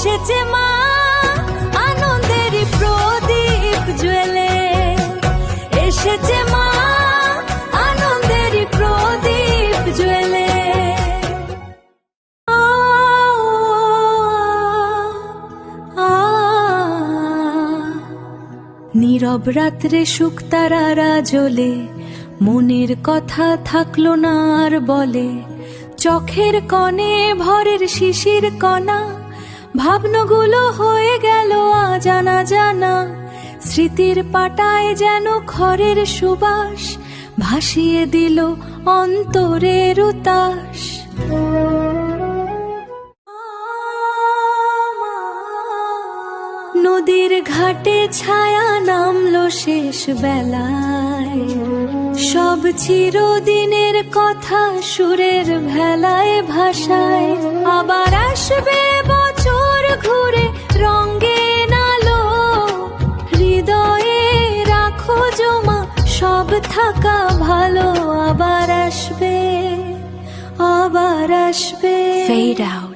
এসেছে মা আনন্দেরই প্রদীপ জ্বেলে, এসেছে মা আনন্দেরই প্রদীপ জ্বেলে। নীরব রাত্রে শুকতারারা জ্বলে, মনের কথা থাকলো না আর বলে। চোখের কণে ভরের শিশির কণা, ভাবনাগুলো হয়ে গেল অজানা জানা। স্মৃতির পাটায় যেন খড়ের সুবাস, ভাসিয়ে দিল অন্তরের উতাস। নদীর ঘাটে ছায়া নামলো শেষ বেলায়, সব চিরদিনের কথা সুরের ভেলায় ভাষায়। আবার আসবে বছর ঘুরে রঙের আলো, হৃদয়ে রাখো জমা সব থাকা ভালো। আবার আসবে, আবার আসবে। Fade out.